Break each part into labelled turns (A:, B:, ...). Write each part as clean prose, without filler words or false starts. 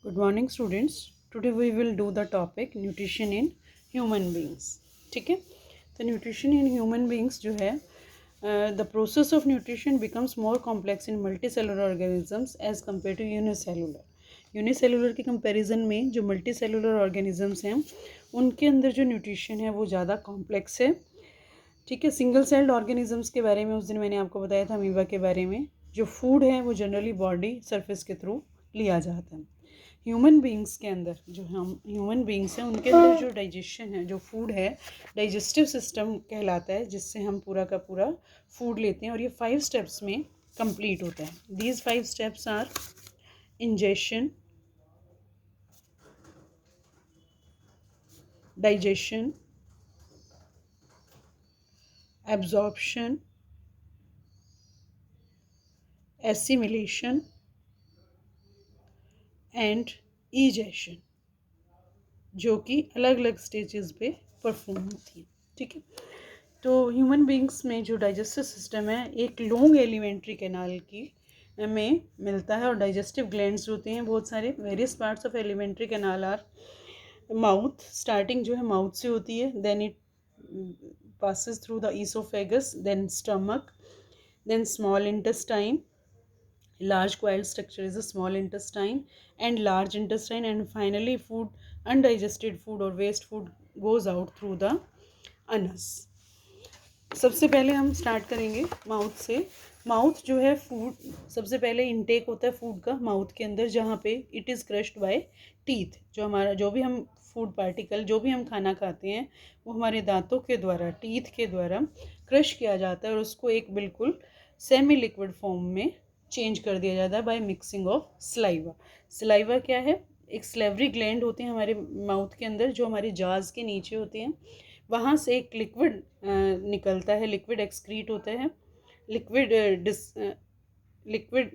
A: Good morning students. Today we will do the topic nutrition in human beings. ठीक है, तो nutrition in human beings जो है the process of nutrition becomes more complex in multicellular organisms as compared to unicellular. Unicellular के comparison में जो multicellular organisms हैं उनके अंदर जो न्यूट्रिशन है वो ज़्यादा कॉम्प्लेक्स है. ठीक है, सिंगल सेल्ड ऑर्गेनिजम्स के बारे में उस दिन मैंने आपको बताया था, अमीबा के बारे में. जो फूड है वो जनरली बॉडी सरफेस के थ्रू लिया जाता है. ह्यूमन बींग्स के अंदर जो हम ह्यूमन बींग्स हैं उनके अंदर जो डाइजेशन है, जो फूड है, डाइजेस्टिव सिस्टम कहलाता है, जिससे हम पूरा का पूरा फूड लेते हैं. और ये 5 स्टेप्स में कंप्लीट होता है. These 5 steps are ingestion, digestion, absorption, assimilation and egestion, जो कि अलग अलग स्टेजेस पे परफॉर्म होती है. ठीक है, तो ह्यूमन बींग्स में जो डाइजेस्टिव सिस्टम है एक लॉन्ग एलिमेंट्री कैनाल की में मिलता है और डाइजेस्टिव ग्लैंड्स होते हैं बहुत सारे. Various parts of alimentary canal are mouth. Starting जो है माउथ से होती है, then it passes through the esophagus, then stomach, then small intestine. Large coiled structure is the small intestine and large intestine, and finally food, undigested food or waste food goes out through the anus. सबसे पहले हम start करेंगे mouth से. Mouth जो है food सबसे पहले intake होता है फूड का माउथ के अंदर, जहाँ पे it is crushed bye teeth. जो हमारा जो भी हम फूड पार्टिकल जो भी हम खाना खाते हैं वो हमारे दांतों के द्वारा, टीथ के द्वारा क्रश किया जाता है और उसको एक बिल्कुल सेमी लिक्विड फॉर्म में चेंज कर दिया जाता है by mixing of saliva. Saliva क्या है? एक स्लेवरी ग्लैंड होते हैं हमारे माउथ के अंदर जो हमारे जाज के नीचे होते हैं. वहाँ से एक लिक्विड निकलता है, लिक्विड एक्सक्रीट होता है, लिक्विड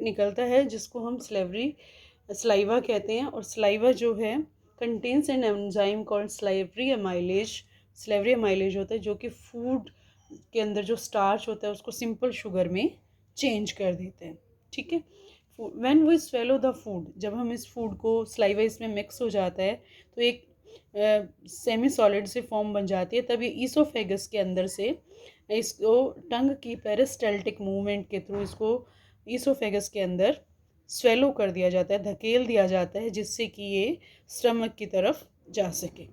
A: निकलता है जिसको हम सलाइवा कहते हैं. और सलाइवा जो है contains an enzyme called slavery amylase. Slavery amylase होता है जो कि फूड के अंदर जो स्टार्च होता है उसको सिंपल शुगर में चेंज कर देते हैं. ठीक है, when we swallow the food, जब हम इस फूड को, सलाइवा इसमें मिक्स हो जाता है तो एक सेमी सॉलिड से फॉर्म बन जाती है. तभी ईसोफेगस के अंदर से इसको टंग की पेरिस्टाल्टिक मूवमेंट के थ्रू इसको ईसोफेगस के अंदर स्वेलो कर दिया जाता है, धकेल दिया जाता है, जिससे कि ये स्टमक की तरफ जा सके.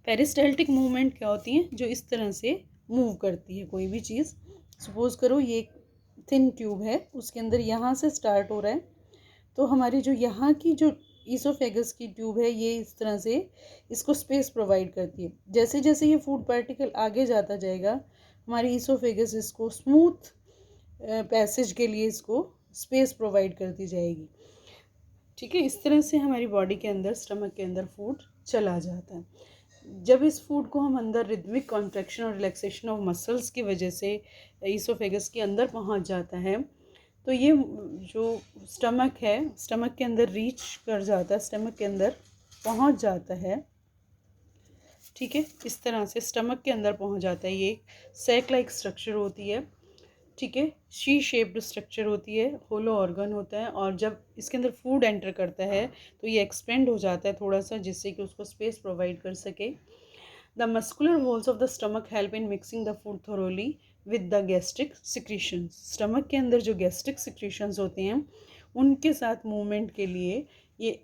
A: पेरिस्टाल्टिक मूवमेंट क्या होती है? जो इस तरह से मूव करती है कोई भी चीज़. सपोज करो ये एक थिन ट्यूब है, उसके अंदर यहाँ से स्टार्ट हो रहा है, तो हमारी जो यहाँ की जो ईसोफेगस की ट्यूब है ये इस तरह से इसको स्पेस प्रोवाइड करती है. जैसे जैसे ये फूड पार्टिकल आगे जाता जाएगा हमारी ईसोफेगस इसको स्मूथ पैसेज के लिए इसको स्पेस प्रोवाइड करती जाएगी. ठीक है, इस तरह से हमारी बॉडी के अंदर, स्टमक के अंदर फूड चला जाता है. जब इस फूड को हम अंदर रिदमिक कॉन्ट्रैक्शन और रिलैक्सेशन ऑफ मसल्स की वजह से ईसोफेगस के अंदर पहुंच जाता है, तो ये जो स्टमक है, स्टमक के अंदर रीच कर जाता है, स्टमक के अंदर पहुंच जाता है. ठीक है, इस तरह से स्टमक के अंदर पहुंच जाता है. ये सैक लाइक स्ट्रक्चर होती है. ठीक है, शी शेप्ड स्ट्रक्चर होती है, होलो ऑर्गन होता है. और जब इसके अंदर फूड एंटर करता है तो ये एक्सपेंड हो जाता है थोड़ा सा, जिससे कि उसको स्पेस प्रोवाइड कर सके. The muscular walls of the stomach help in mixing the food thoroughly with the gastric secretions. Stomach के अंदर जो गैस्ट्रिक सिक्रीशंस होते हैं उनके साथ मूवमेंट के लिए ये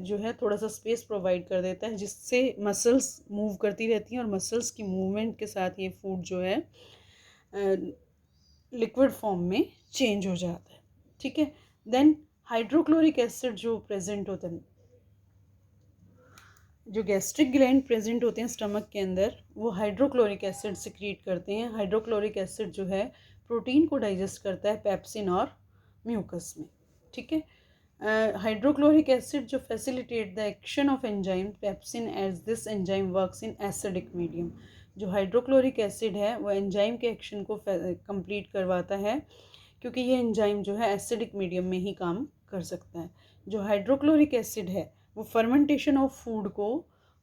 A: जो है थोड़ा सा स्पेस प्रोवाइड कर देता है, जिससे मसल्स मूव करती रहती हैं और मसल्स की मूवमेंट के साथ ये फूड जो है लिक्विड फॉर्म में चेंज हो जाता है. ठीक है, देन हाइड्रोक्लोरिक एसिड जो प्रेजेंट होता है, जो गैस्ट्रिक ग्लैंड प्रेजेंट होते हैं स्टमक के अंदर, वो हाइड्रोक्लोरिक एसिड सिक्रीट करते हैं. हाइड्रोक्लोरिक एसिड जो है प्रोटीन को डाइजेस्ट करता है पेप्सिन और म्यूकस में. ठीक है, हाइड्रोक्लोरिक एसिड जो facilitate the action of enzyme pepsin as this enzyme works in acidic medium. जो हाइड्रोक्लोरिक एसिड है वो एंजाइम के एक्शन को कंप्लीट करवाता है, क्योंकि ये एंजाइम जो है एसिडिक मीडियम में ही काम कर सकता है. जो हाइड्रोक्लोरिक एसिड है वो फर्मेंटेशन ऑफ फूड को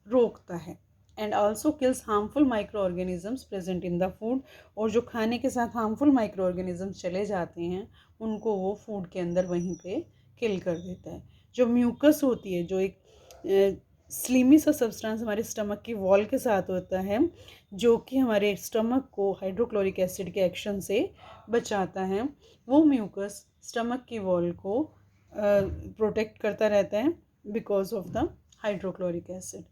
A: रोकता है and also kills harmful micro organisms present in the food. और जो खाने के साथ हार्मफुल माइक्रो ऑर्गेनिजम्स चले जाते हैं उनको वो फूड के अंदर वहीं पे किल कर देता है. जो म्यूकस होती है, जो एक स्लीमी सा सब्सटेंस हमारे स्टमक की वॉल के साथ होता है, जो कि हमारे स्टमक को हाइड्रोक्लोरिक एसिड के एक्शन से बचाता है, वो म्यूकस स्टमक की वॉल को प्रोटेक्ट करता रहता है because of the hydrochloric acid.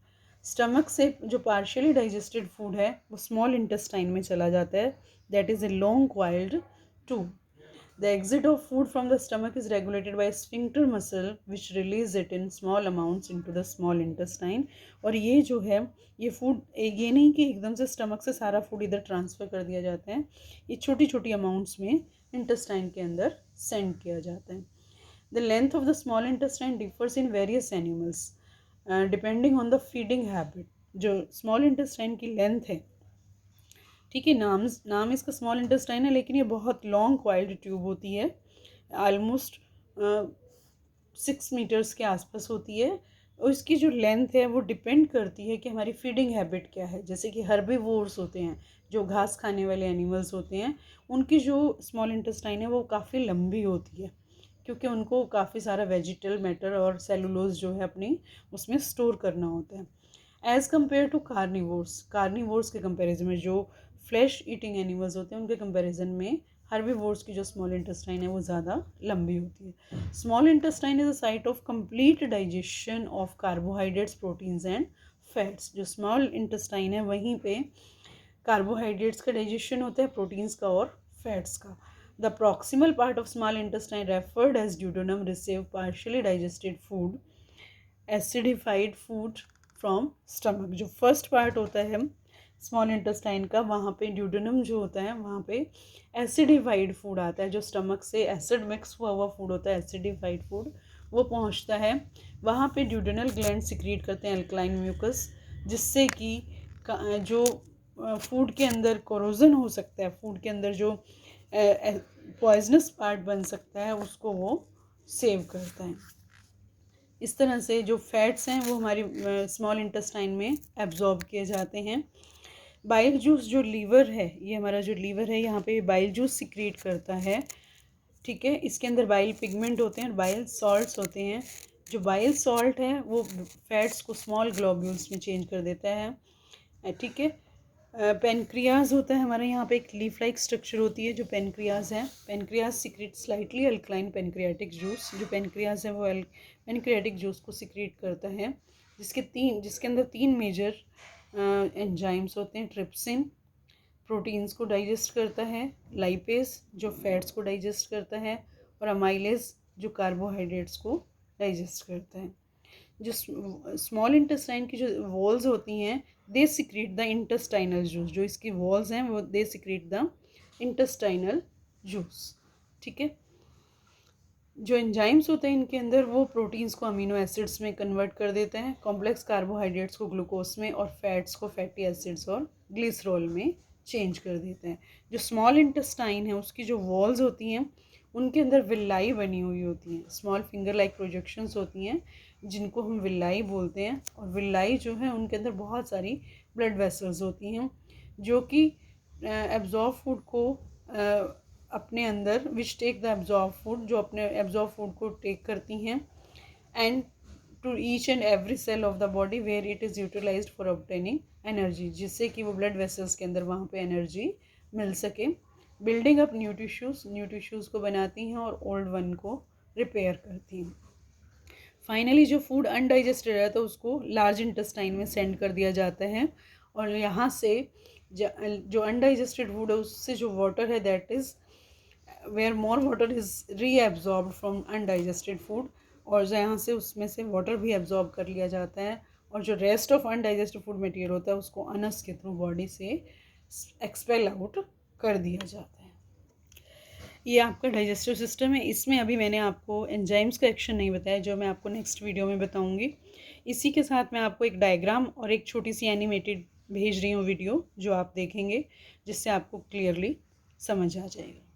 A: Stomach से जो पार्शियली डाइजेस्टेड फूड है वो स्मॉल इंटेस्टाइन में चला जाता है, that is a long coiled tube. The exit of food from the stomach is regulated by a sphincter muscle which release it in small amounts into the small intestine। और ये जो है ये food, ये नहीं कि एकदम से स्टमक से सारा फूड इधर ट्रांसफ़र कर दिया जाता है, ये छोटी छोटी अमाउंट्स में इंटेस्टाइन के अंदर सेंड किया जाता है। The length of the small intestine differs in various animals depending on the feeding habit। जो स्मॉल इंटेस्टाइन की लेंथ है, ठीक है, नाम इसका स्मॉल इंटेस्टाइन है, लेकिन ये बहुत लॉन्ग कॉइल्ड ट्यूब होती है, ऑलमोस्ट 6 मीटर्स के आसपास होती है। और इसकी जो लेंथ है वो डिपेंड करती है कि हमारी फीडिंग हैबिट क्या है। जैसे कि हर्बीवोर्स होते हैं, जो घास खाने वाले एनिमल्स होते हैं, उनकी जो स्मॉल इंटेस्टाइन है वो काफ़ी लंबी होती है, क्योंकि उनको काफ़ी सारा वेजिटल मैटर और सेलुलोज जो है अपनी उसमें स्टोर करना होता है। एज़ कम्पेयर टू कार्निवोर्स के कंपेरिजन में, जो फ्लैश ईटिंग एनिमल्स होते हैं उनके कंपैरिजन में हर्बीवोर्स की जो स्मॉल इंटेस्टाइन है वो ज़्यादा लंबी होती है। Small intestine is a site of complete digestion of carbohydrates, proteins and fats. जो स्मॉल इंटेस्टाइन है वहीं पे कार्बोहाइड्रेट्स का डाइजेशन होता है, प्रोटीन्स का और फैट्स का। The proximal part of small intestine referred as duodenum receive partially digested food, acidified food from stomach. जो फर्स्ट पार्ट होता है स्मॉल इंटेस्टाइन का, वहाँ पे ड्यूडेनम जो होता है वहाँ पे एसिडिफाइड फूड आता है, जो स्टमक से एसिड मिक्स हुआ फूड होता है, एसिडिफाइड फूड, वो पहुँचता है वहाँ पे। ड्यूडेनल ग्लैंड सिक्रीट करते हैं अल्कलाइन म्यूकस, जिससे कि जो फूड के अंदर कोरोजन हो सकता है, फूड के अंदर जो पॉइजनस पार्ट बन सकता है उसको वो सेव करता है। इस तरह से जो फैट्स हैं वो हमारी स्मॉल इंटेस्टाइन में एब्जॉर्ब किए जाते हैं। बाइल जूस, जो लीवर है, ये हमारा जो लीवर है यहाँ पे बाइल जूस सिक्रीट करता है, ठीक है। इसके अंदर बाइल पिगमेंट होते हैं और बाइल सॉल्ट्स होते हैं। जो बाइल सॉल्ट है वो फैट्स को स्मॉल ग्लोब्यूल्स में चेंज कर देता है, ठीक है। पेनक्रियाज होता है हमारे यहाँ पे, एक लीफ लाइक स्ट्रक्चर होती है जो पेनक्रियाज है। Pancreas secrete slightly alkaline pancreatic juice. जो पेनक्रियाज है वो पेनक्रियाटिक जूस को सिक्रीट करता है, जिसके अंदर 3 मेजर एंजाइम्स होते हैं। ट्रिप्सिन प्रोटीन्स को डाइजेस्ट करता है, लाइपेज जो फैट्स को डाइजेस्ट करता है, और अमाइलेज जो कार्बोहाइड्रेट्स को डाइजेस्ट करता है। जो स्मॉल इंटेस्टाइन की जो वॉल्स होती हैं, they secrete the intestinal juice. जो इसकी वॉल्स हैं वो they secrete the intestinal juice, ठीक है। जो एंजाइम्स होते हैं इनके अंदर, वो प्रोटीन्स को अमीनो एसिड्स में कन्वर्ट कर देते हैं, कॉम्प्लेक्स कार्बोहाइड्रेट्स को ग्लूकोज में, और फैट्स को फैटी एसिड्स और ग्लिसरॉल में चेंज कर देते हैं। जो स्मॉल इंटेस्टाइन है उसकी जो वॉल्स होती हैं उनके अंदर विलाई बनी हुई होती हैं, स्मॉल फिंगर लाइक प्रोजेक्शंस होती हैं, जिनको हम विलाई बोलते हैं। और विलाई जो है उनके अंदर बहुत सारी ब्लड वेसल्स होती हैं, जो कि एब्जॉर्ब फूड को अपने अंदर, which take the absorb food, जो अपने एब्जॉर्ब फूड को टेक करती हैं, and to each and every cell of the body where it is utilised for obtaining energy, जिससे कि वो ब्लड वेसल्स के अंदर वहाँ पे एनर्जी मिल सके। बिल्डिंग अप न्यू टिश्यूज़ को बनाती हैं और ओल्ड वन को रिपेयर करती हैं। फाइनली जो फूड अनडाइजेस्टेड रहता है उसको लार्ज इंटेस्टाइन में सेंड कर दिया जाता है, और यहाँ से जो अनडाइजेस्टेड फूड है उससे जो वाटर है, that is where more water is reabsorb from undigested food, और यहाँ से उसमें से वाटर भी एब्जॉर्ब कर लिया जाता है, और जो rest of undigested food material होता है उसको अनस के थ्रू बॉडी से एक्सपेल आउट कर दिया जाता है। ये आपका डाइजेस्टिव सिस्टम है। इसमें अभी मैंने आपको एंजाइम्स का एक्शन नहीं बताया, जो मैं आपको नेक्स्ट वीडियो में बताऊंगी। इसी के साथ मैं आपको एक डायग्राम और एक छोटी सी एनिमेटेड भेज रही हूँ वीडियो, जो आप देखेंगे, जिससे आपको क्लियरली समझ आ जाएगा।